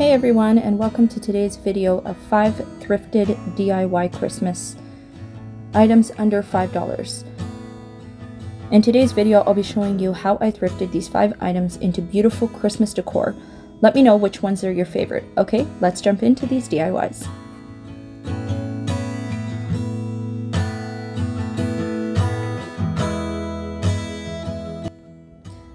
Hey everyone, and welcome to today's video of 5 thrifted DIY Christmas items under $5. In today's video, I'll be showing you how I thrifted these 5 items into beautiful Christmas decor. Let me know which ones are your favorite. Okay, let's jump into these DIYs.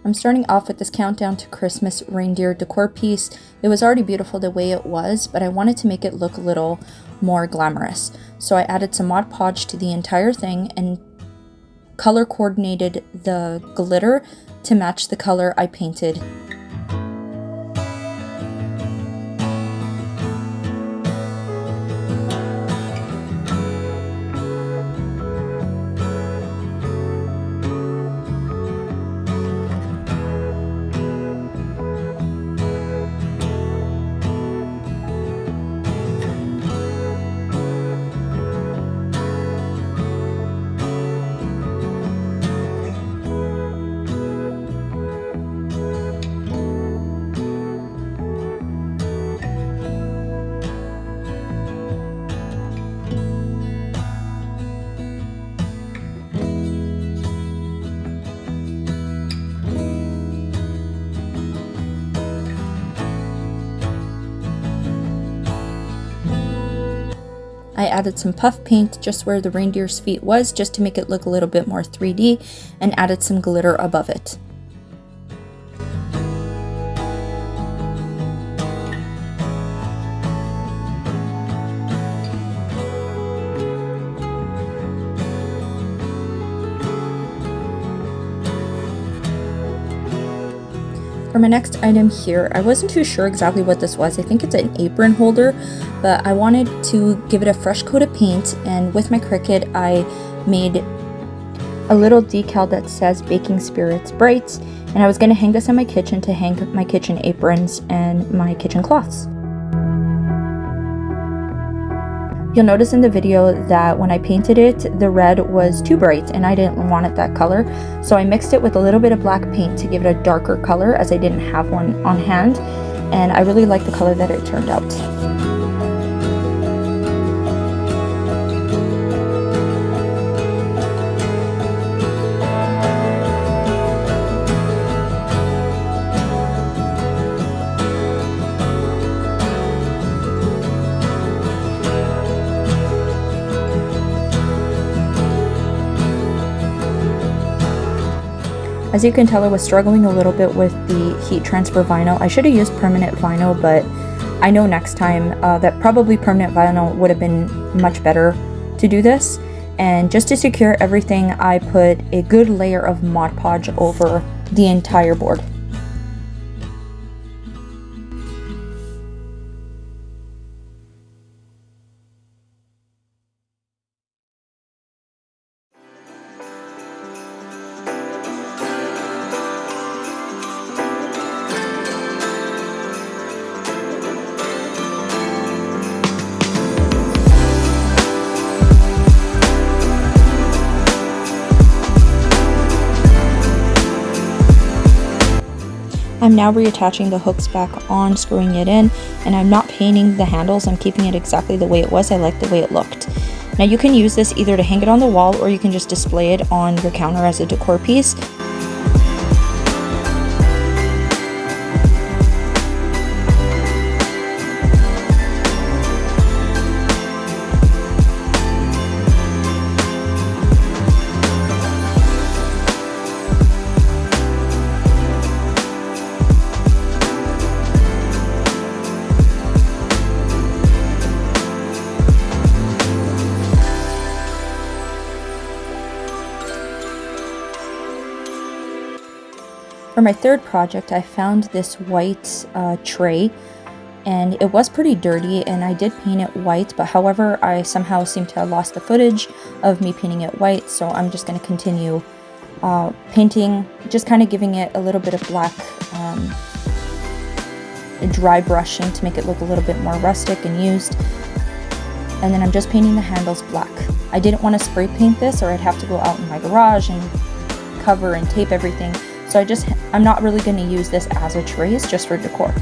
I'm starting off with this countdown to Christmas reindeer decor piece. It was already beautiful the way it was, but I wanted to make it look a little more glamorous. So I added some Mod Podge to the entire thing and color coordinated the glitter to match the color I painted. I added some puff paint just where the reindeer's feet was, just to make it look a little bit more 3D, and added some glitter above it. For my next item here, I wasn't too sure exactly what this was. I think it's an apron holder, but I wanted to give it a fresh coat of paint, and with my Cricut I made a little decal that says Baking Spirits Bright, and I was going to hang this in my kitchen to hang my kitchen aprons and my kitchen cloths. You'll notice in the video that when I painted it, the red was too bright and I didn't want it that color. So I mixed it with a little bit of black paint to give it a darker color, as I didn't have one on hand. And I really like the color that it turned out. As you can tell, I was struggling a little bit with the heat transfer vinyl. I should have used permanent vinyl, but I know next time that probably permanent vinyl would have been much better to do this. And just to secure everything, I put a good layer of Mod Podge over the entire board. I'm now reattaching the hooks back on, screwing it in, and I'm not painting the handles. I'm keeping it exactly the way it was. I like the way it looked. Now you can use this either to hang it on the wall, or you can just display it on your counter as a decor piece. For my third project, I found this white tray, and it was pretty dirty, and I did paint it white, but however I somehow seem to have lost the footage of me painting it white, so I'm just going to continue painting, just kind of giving it a little bit of black dry brushing to make it look a little bit more rustic and used. And then I'm just painting the handles black. I didn't want to spray paint this, or I'd have to go out in my garage and cover and tape everything. So I'm not really going to use this as a tray, it's just for decor.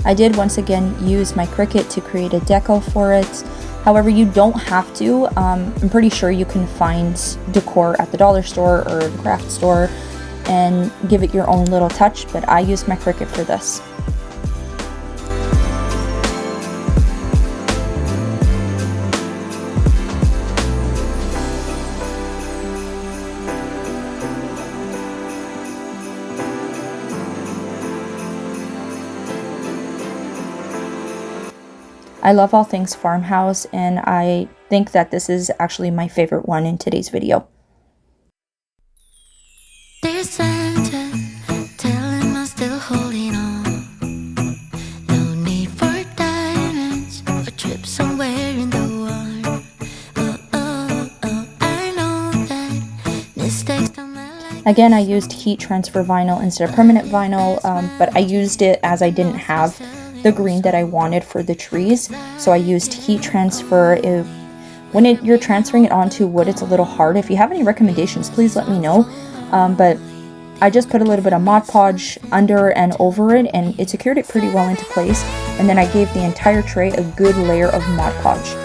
I did once again use my Cricut to create a deco for it. However, you don't have to. I'm pretty sure you can find decor at the dollar store or the craft store and give it your own little touch, but I used my Cricut for this. I love all things farmhouse, and I think that this is actually my favorite one in today's video. Dear Santa, tell him I'm still holding on. No need for diamonds or trips somewhere in the water. I know that mistakes don't matter. Again, I used heat transfer vinyl instead of permanent vinyl, but I used it as I didn't have the green that I wanted for the trees, so I used heat transfer. When you're transferring it onto wood, it's a little hard. If you have any recommendations, please let me know. But I just put a little bit of Mod Podge under and over it, and it secured it pretty well into place. And then I gave the entire tray a good layer of Mod Podge.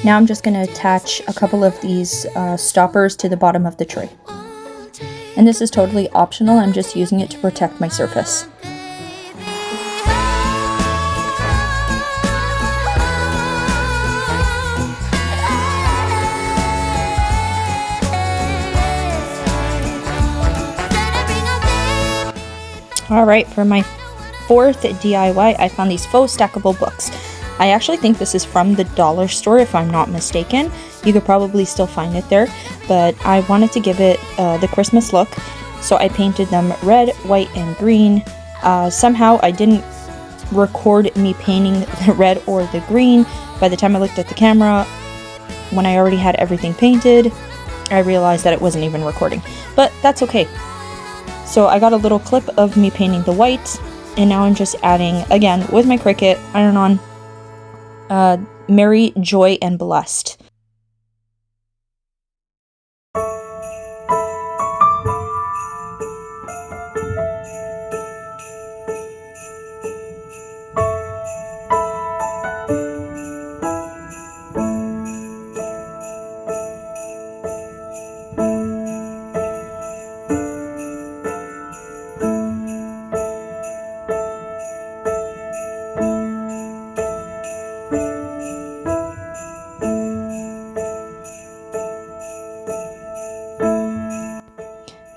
Now I'm just going to attach a couple of these stoppers to the bottom of the tray. And this is totally optional, I'm just using it to protect my surface. Alright, for my fourth DIY, I found these faux stackable books. I actually think this is from the dollar store, if I'm not mistaken. You could probably still find it there, but I wanted to give it the Christmas look, so I painted them red, white, and green. Somehow I didn't record me painting the red or the green. By the time I looked at the camera, when I already had everything painted, I realized that it wasn't even recording, but that's okay. So I got a little clip of me painting the white, and now I'm just adding, again, with my Cricut, iron on, Merry, Joy, and Blessed.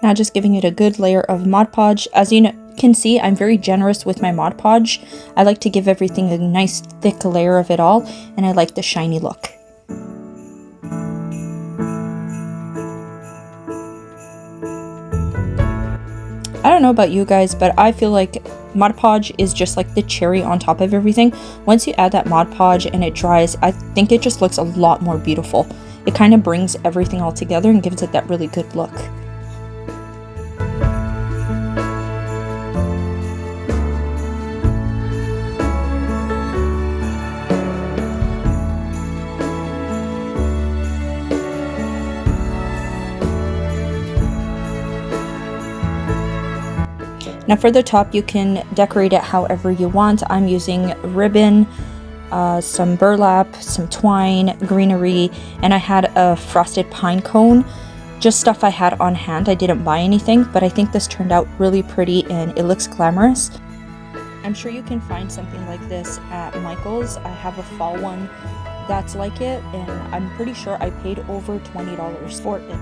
Now just giving it a good layer of Mod Podge. As you can see, I'm very generous with my Mod Podge. I like to give everything a nice thick layer of it all, and I like the shiny look. I don't know about you guys, but I feel like Mod Podge is just like the cherry on top of everything. Once you add that Mod Podge and it dries, I think it just looks a lot more beautiful. It kind of brings everything all together and gives it that really good look. Now for the top, you can decorate it however you want. I'm using ribbon, some burlap, some twine, greenery, and I had a frosted pine cone just stuff I had on hand. I didn't buy anything, but I think this turned out really pretty and it looks glamorous. I'm sure you can find something like this at Michael's. I have a fall one that's like it, and I'm pretty sure I paid over $20 for it.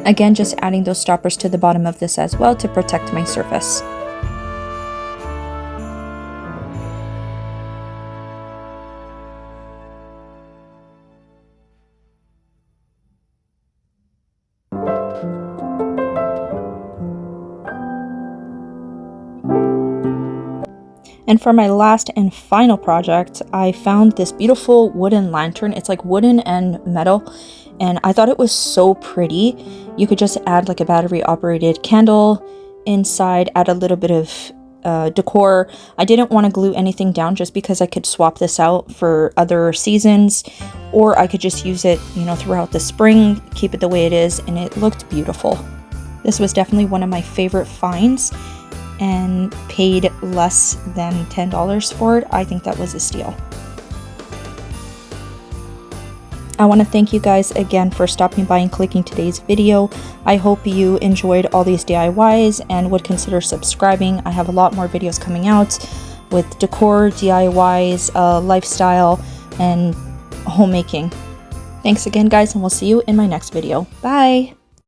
Again, just adding those stoppers to the bottom of this as well to protect my surface. And for my last and final project, I found this beautiful wooden lantern. It's like wooden and metal, and I thought it was so pretty. You could just add like a battery operated candle inside, add a little bit of decor. I didn't want to glue anything down just because I could swap this out for other seasons, or I could just use it, you know, throughout the spring, keep it the way it is, and it looked beautiful. This was definitely one of my favorite finds, and paid less than $10 for it. I think that was a steal. I want to thank you guys again for stopping by and clicking today's video. I hope you enjoyed all these DIYs and would consider subscribing. I have a lot more videos coming out with decor, DIYs, lifestyle, and homemaking. Thanks again, guys, and we'll see you in my next video. Bye!